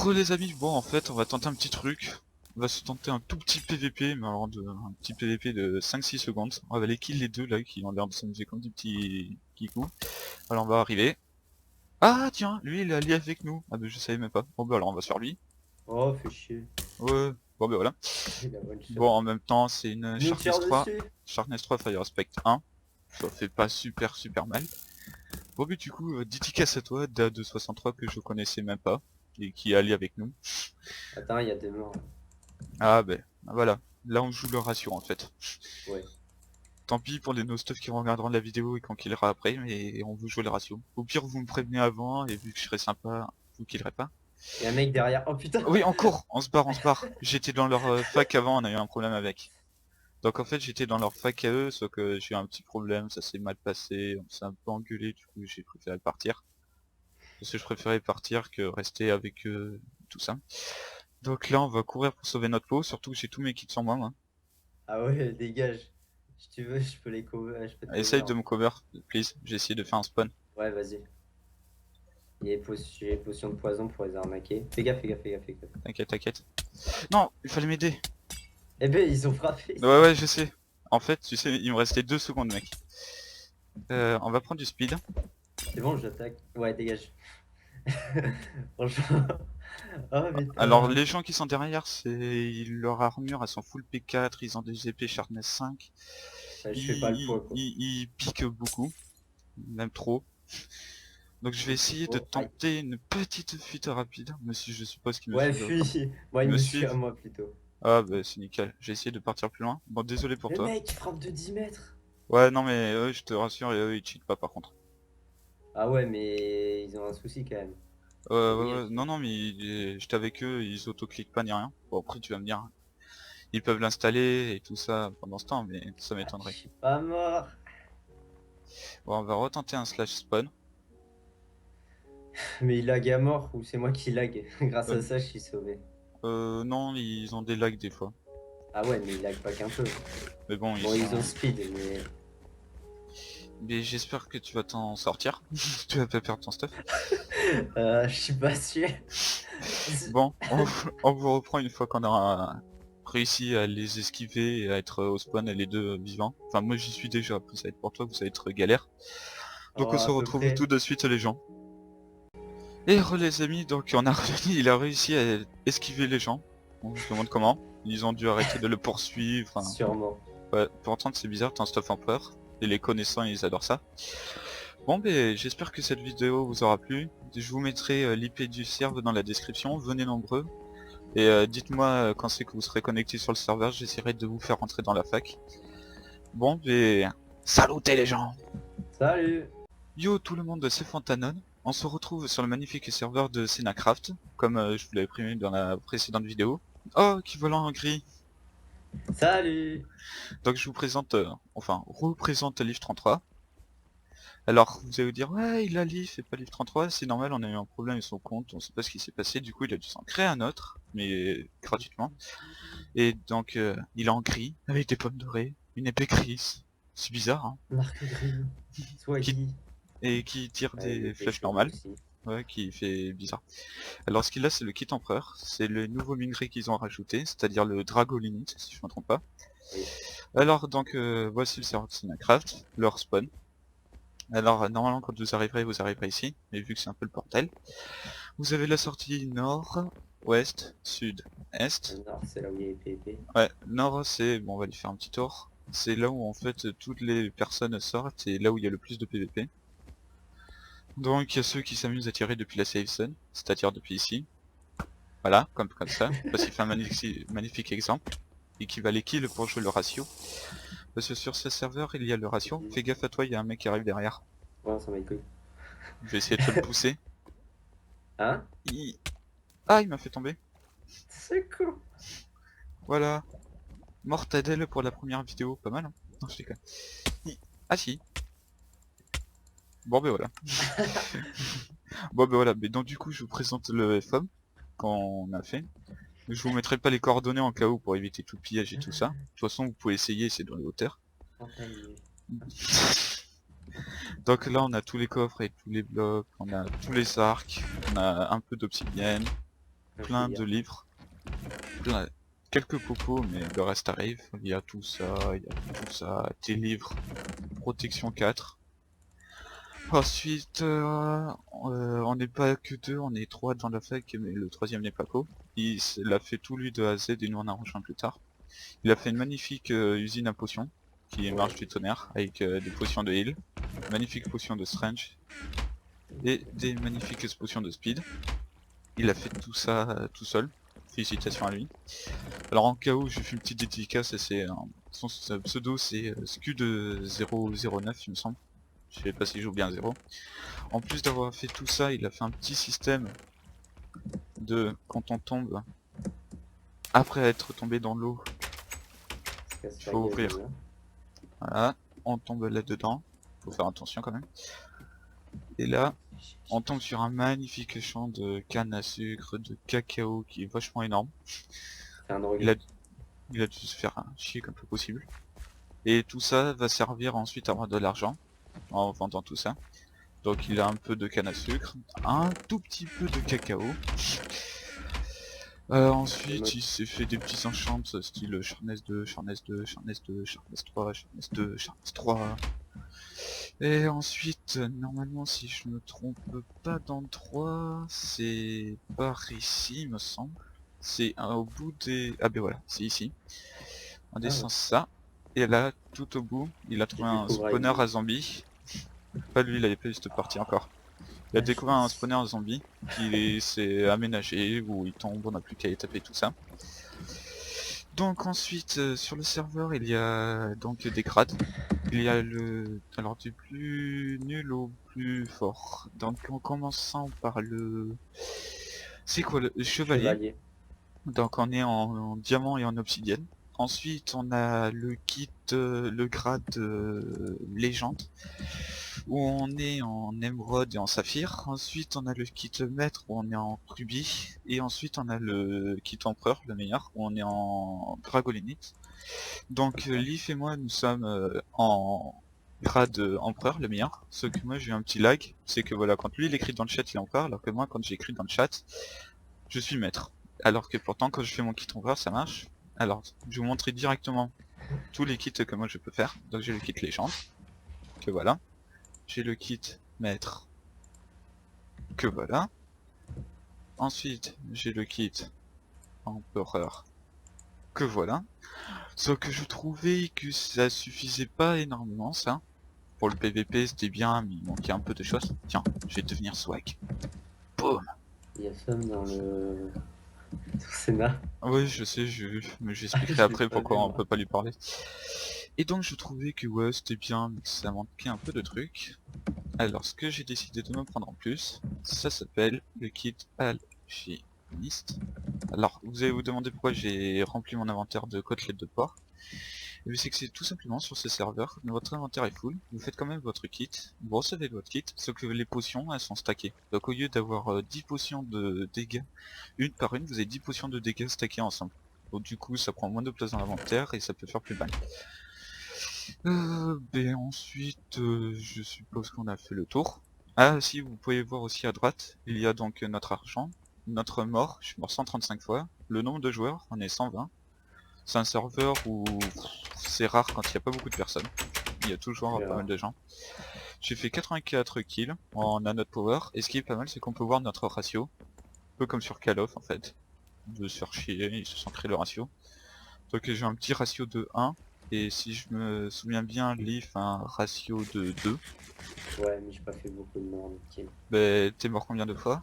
Les amis, bon en fait on va tenter un petit truc. On va se tenter un tout petit PVP, mais alors un petit PVP de 5-6 secondes. On va aller kill les deux là qui ont l'air de s'amuser comme des petits kikous. Alors on va arriver. Ah tiens, lui il est allié avec nous. Ah bah je savais même pas. Bon bah alors on va sur lui. Oh, fais chier. Ouais, bon bah voilà. Il a one shot. Bon en même temps c'est une Il nous Sharpness tire 3. dessus. Sharpness 3 Fire Respect 1. Ça fait pas super mal. Bon mais du coup, dédicace à toi, DA263 que je connaissais même pas. Et qui est allié avec nous. Attends, il y a deux morts. Ah ben voilà. Là on joue le ratio en fait. Ouais. Tant pis pour les no-stuff qui regarderont la vidéo et qu'on killera après, mais on veut jouer le ratio. Au pire, vous me prévenez avant, et vu que je serai sympa, vous killerez pas. Il y a un mec derrière. Oh putain. Oui, en cours, on se barre, on se barre. J'étais dans leur fac avant, on a eu un problème avec. Donc en fait, j'étais dans leur fac à eux, sauf que j'ai eu un petit problème, ça s'est mal passé, on s'est un peu engueulé, du coup j'ai préféré partir. Parce que je préférais partir que rester avec eux, tout ça. Donc là, on va courir pour sauver notre peau, surtout que j'ai tous mes kits sur moi. Ah ouais, dégage. Si tu veux, je peux les cover. Je peux te cover, Essaye de hein. me cover, please, j'ai essayé de faire un spawn. Ouais, vas-y. J'ai potion de poison pour les arnaquer. Fais gaffe, fais gaffe, fais gaffe, fais gaffe. T'inquiète, t'inquiète. Non, il fallait m'aider. Eh ben, ils ont frappé. Ouais, je sais. En fait, tu sais, il me restait 2 secondes, mec. On va prendre du speed. C'est bon, j'attaque. Ouais, dégage. Franchement. Oh Alors, putain. les gens qui sont derrière, c'est leur armure, elles sont full P4, ils ont des épées Sharpness 5. Ouais, je fais pas le Ils, poids, quoi. ils, ils piquent beaucoup, même trop. Donc je vais essayer de Oh, aïe. tenter une petite fuite rapide, même si je suppose qu'ils me Ouais, suivent pas. fuis. Moi, Ils il me me suit à suivent. moi plutôt. Ah bah c'est nickel, j'ai essayé de partir plus loin. Bon, désolé pour Le toi. mec, il frappe de 10 mètres. Ouais, non mais eux, je te rassure, et eux, ils cheatent pas par contre. Ah ouais, mais ils ont un souci quand même. Oui, Ouais, ok. non mais j'étais avec eux, ils auto-cliquent pas ni rien. Bon après tu vas me dire, ils peuvent l'installer et tout ça pendant ce temps, mais ça Ah, je m'étonnerait. suis pas mort. Bon, on va retenter un slash spawn. Mais il lag à mort ou c'est moi qui lag? Grâce Euh, à ça, je suis sauvé. non, ils ont des lags des fois. Ah ouais, mais il lag pas qu'un peu. Mais bon, ils Bon, ils ont sont... speed, mais... Mais j'espère que tu vas t'en sortir. Tu vas pas perdre ton stuff. Je suis pas sûr. Bon, on vous reprend une fois qu'on aura réussi à les esquiver et à être au spawn et les deux vivants. Enfin, moi j'y suis déjà, après ça va être pour toi, vous allez être galère. Donc Oh, on se à peu retrouve tout près. de suite les gens. Et les amis, donc il a réussi à esquiver les gens. On se demande comment. Ils ont dû arrêter de le poursuivre. Enfin, Sûrement. ouais, pourtant c'est bizarre, t'as un stuff empereur. Et les connaissants ils adorent ça. Bon ben j'espère que cette vidéo vous aura plu. Je vous mettrai l'IP du serveur dans la description, venez nombreux. Et dites-moi quand c'est que vous serez connecté sur le serveur, j'essaierai de vous faire rentrer dans la fac. Bon ben... Salutez les gens! Salut! Yo tout le monde, c'est Fantanon. On se retrouve sur le magnifique serveur de Senacraft, comme je vous l'avais prévenu dans la précédente vidéo. Oh, qui volant en gris! Salut! Donc je vous présente, enfin, représente Liv 33. Alors, vous allez vous dire, ouais, il a Liv et pas Liv 33, c'est normal, on a eu un problème avec son compte, on sait pas ce qui s'est passé, du coup il a dû s'en créer un autre, mais gratuitement. Et donc, il est en gris, avec des pommes dorées, une épée grise. C'est bizarre, hein. Marque gris. Qui... Swaggy. Et qui tire Ouais, il des était flèches chelou normales. aussi. Ouais, qui fait bizarre. Alors ce qu'il a, c'est le kit empereur. C'est le nouveau minerai qu'ils ont rajouté, c'est-à-dire le Dragolinite, si je me trompe pas. Oui. Alors donc, voici le serveur de Sinacraft, leur spawn. Alors normalement quand vous arriverez ici, mais vu que c'est un peu le portail, vous avez la sortie nord, ouest, sud, est. Le nord, c'est là où il y a les PvP. Ouais, nord c'est, bon on va lui faire un petit tour. C'est là où en fait toutes les personnes sortent et là où il y a le plus de PVP. Donc il y a ceux qui s'amusent à tirer depuis la safe zone, c'est-à-dire depuis ici. Voilà, comme ça, parce qu'il fait un magnifique exemple, et qui va les kills pour jouer le ratio. Parce que sur ce serveur il y a le ratio, fais gaffe à toi, il y a un mec qui arrive derrière. Ouais, ça m'a couilles. Je vais essayer de te le pousser. Hein? Il- Ah, il m'a fait tomber. C'est cool. Voilà. Mortadelle pour la première vidéo, pas mal hein. Non, je déconne. Ah si. Bon ben voilà. Bon ben voilà, mais donc du coup je vous présente le FOM qu'on a fait. Je vous mettrai pas les coordonnées en cas où pour éviter tout pillage et tout ça. De toute façon vous pouvez essayer, c'est dans les hauteurs. Frontalier. Donc là on a tous les coffres et tous les blocs, on a tous les arcs, on a un peu d'obsidienne. plein de livres, plein, quelques cocos, mais le reste arrive. Il y a tout ça, des livres, protection 4. Ensuite, on n'est pas que deux, on est trois dans la fac, mais le troisième n'est pas co. Il a fait tout lui de A à Z et nous on a rejoint plus tard. Il a fait une magnifique usine à potions, qui marche du tonnerre, avec des potions de heal, magnifiques potions de strange, et des magnifiques potions de speed. Il a fait tout ça tout seul, félicitations à lui. Alors en cas où je fais une petite dédicace, son pseudo c'est Scud009 il me semble. Je sais pas si j'ai oublié un 0. En plus d'avoir fait tout ça, il a fait un petit système de quand on tombe, après être tombé dans l'eau, il faut ouvrir. Voilà, on tombe là-dedans, faut faire attention quand même. Et là, on tombe sur un magnifique champ de canne à sucre, de cacao qui est vachement énorme. Il a dû se faire chier comme peu possible. Et tout ça va servir ensuite à avoir de l'argent en vendant tout ça. Donc il a un peu de canne à sucre, un tout petit peu de cacao. Ensuite il s'est fait des petits enchants style Sharness 2, Sharness 2, Sharness 2, Sharness 3, Sharness 2, Sharness 3. Et ensuite, normalement si je me trompe pas d'endroit, c'est par ici il me semble. C'est au bout des... Ah ben voilà, c'est ici. On descend ça. Et là, tout au bout, il a trouvé un spawner à zombies. Pas lui, il avait pas eu cette partie encore. Il a découvert un spawner à zombies qui s'est aménagé, où il tombe, on n'a plus qu'à y taper tout ça. Donc ensuite, sur le serveur, il y a donc des grades. Il y a alors du plus nul au plus fort. Donc en commençant par le... C'est quoi le chevalier. Donc on est en diamant et en obsidienne. Ensuite on a le kit, le grade légende, où on est en émeraude et en saphir. Ensuite on a le kit maître où on est en rubis. Et ensuite on a le kit empereur, le meilleur, où on est en dragolinite. Donc Leaf et moi nous sommes en grade empereur, le meilleur. Sauf que moi j'ai eu un petit lag, c'est que voilà, quand lui il écrit dans le chat il est empereur, alors que moi quand j'écris dans le chat, je suis maître. Alors que pourtant quand je fais mon kit empereur ça marche. Alors, je vais vous montrer directement tous les kits que moi je peux faire. Donc j'ai le kit légende, que voilà. J'ai le kit maître, que voilà. Ensuite, j'ai le kit empereur, que voilà. Sauf que je trouvais que ça suffisait pas énormément ça. Pour le PVP c'était bien, mais il manquait un peu de choses. Tiens, je vais devenir swag. Boum. Il y a Sam dans le... Sénat. Oui, je sais, mais j'expliquerai après pourquoi on peut pas lui parler. Et donc je trouvais que ouais, c'était bien, mais que ça manquait un peu de trucs. Alors ce que j'ai décidé de me prendre en plus, ça s'appelle le kit alchimiste. Alors vous allez vous demander pourquoi j'ai rempli mon inventaire de côtelettes de porc. Et c'est que c'est tout simplement sur ce serveur, votre inventaire est full, vous faites quand même votre kit, vous recevez votre kit, sauf que les potions elles sont stackées. Donc au lieu d'avoir 10 potions de dégâts, une par une, vous avez 10 potions de dégâts stackées ensemble. Donc du coup ça prend moins de place dans l'inventaire et ça peut faire plus mal. Ben ensuite, je suppose qu'on a fait le tour. Ah si, vous pouvez voir aussi à droite, il y a donc notre argent, notre mort, je suis mort 135 fois, le nombre de joueurs, on est 120. C'est un serveur où c'est rare quand il n'y a pas beaucoup de personnes, il y a toujours pas mal de gens. J'ai fait 84 kills en nano power, et ce qui est pas mal c'est qu'on peut voir notre ratio, un peu comme sur Call of en fait. De se faire chier, ils se sont créés le ratio. Donc j'ai un petit ratio de 1. Et si je me souviens bien, Leaf a un ratio de 2. Ouais, mais j'ai pas fait beaucoup de morts de kills. Bah, t'es mort combien de fois?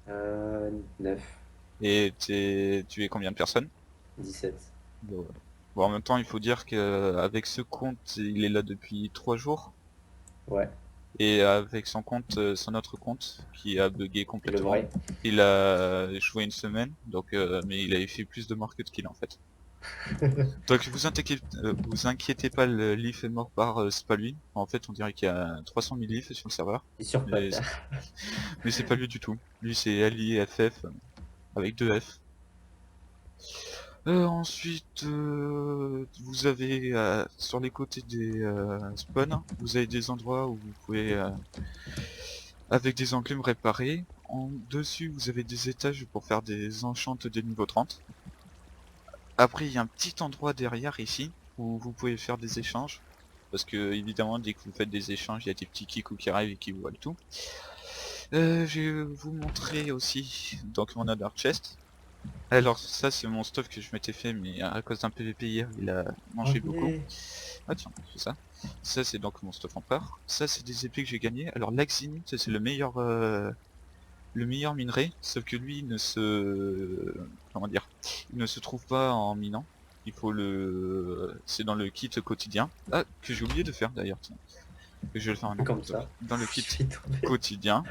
9. Et t'es tué combien de personnes? 17. Bon, en même temps, il faut dire qu'avec ce compte, il est là depuis 3 jours. Ouais. Et avec son compte, son autre compte, qui a bugué complètement. Le vrai. Il a joué une semaine, donc mais il avait fait plus de morts que de kills en fait. Donc vous inquiétez pas, le Leaf est mort par c'est pas lui. En fait on dirait qu'il y a 300 000 Leaf sur le serveur. Mais c'est pas lui du tout. Lui c'est Ali FF avec 2 F. Ensuite vous avez sur les côtés des spawns, vous avez des endroits où vous pouvez avec des enclumes réparer. en dessus vous avez des étages pour faire des enchantes de niveau 30. Après il y a un petit endroit derrière ici où vous pouvez faire des échanges. Parce que évidemment dès que vous faites des échanges il y a des petits kikous qui arrivent et qui volent tout. Je vais vous montrer aussi donc mon other chest. Alors ça c'est mon stuff que je m'étais fait mais à cause d'un PVP hier il a mangé beaucoup. Ah tiens, c'est ça. Ça c'est donc mon stuff encore. Ça c'est des épées que j'ai gagné. Alors l'axinite c'est le meilleur minerai, sauf que lui il ne se comment dire, il ne se trouve pas en minant. Il faut c'est dans le kit quotidien. Ah que j'ai oublié de faire d'ailleurs. Tiens. Que je vais le faire maintenant. Comme ça. Dans le kit Je suis tombé. quotidien.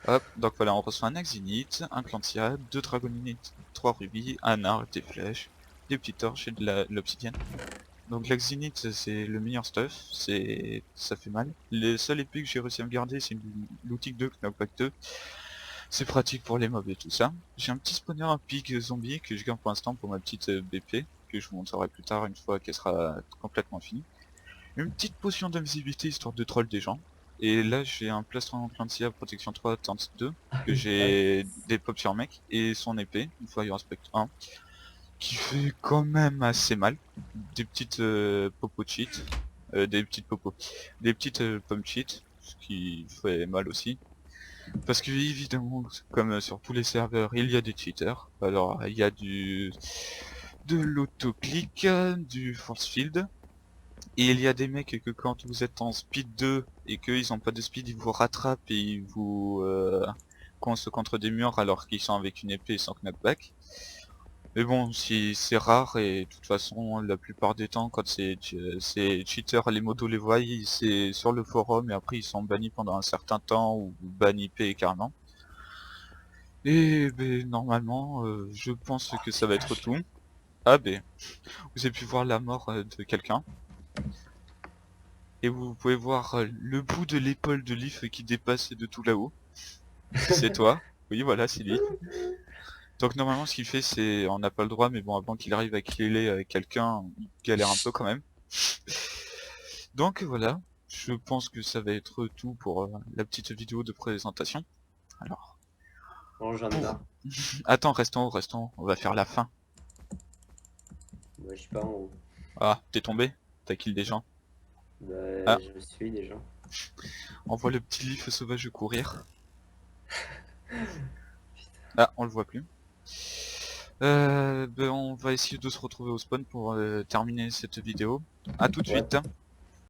Hop, donc voilà, on reçoit un axinite, un plantia, 2 dragonites, 3 rubis, un arc, des flèches, des petites torches et de l'obsidienne. Donc l'axinite c'est le meilleur stuff, ça fait mal. Les seules épées que j'ai réussi à me garder c'est une Looting 2, Knockback 2. C'est pratique pour les mobs et tout ça. J'ai un petit spawner, un pig zombie que je garde pour l'instant pour ma petite BP, que je vous montrerai plus tard une fois qu'elle sera complètement finie. Une petite potion d'invisibilité histoire de troll des gens. Et là j'ai un plastron plantia protection 3 temps 2 que j'ai des pop sur mec et son épée, une fois il respecte 1, qui fait quand même assez mal. Des petites popo cheat, des petites pommes cheat, ce qui fait mal aussi. Parce que évidemment, comme sur tous les serveurs, il y a des cheaters. Alors il y a de l'autoclick, du force field. Et il y a des mecs que quand vous êtes en speed 2 et qu'ils ont pas de speed, ils vous rattrapent et ils vous coincent contre des murs alors qu'ils sont avec une épée sans knockback. Mais bon, si c'est rare et de toute façon la plupart des temps quand c'est cheaters, les modos les voient, c'est sur le forum et après ils sont bannis pendant un certain temps ou bannis IP carrément. Et ben, normalement je pense que ça va être tout. Ah ben, vous avez pu voir la mort de quelqu'un. Et vous pouvez voir le bout de l'épaule de Leaf qui dépasse de tout là-haut. C'est toi. Oui, voilà, c'est lui. Donc normalement ce qu'il fait c'est, on n'a pas le droit, mais bon avant qu'il arrive à killer avec quelqu'un, il galère un peu quand même. Donc voilà, je pense que ça va être tout pour la petite vidéo de présentation. Alors, Bon, j'en ai marre. attends, restons, on va faire la fin. Moi, je suis pas en haut. Ah, t'es tombé? T'as kill des gens? Bah, Ah, je suis déjà. on voit le petit Leaf sauvage courir. Ah, on le voit plus. Ben, on va essayer de se retrouver au spawn pour terminer cette vidéo. A tout de suite.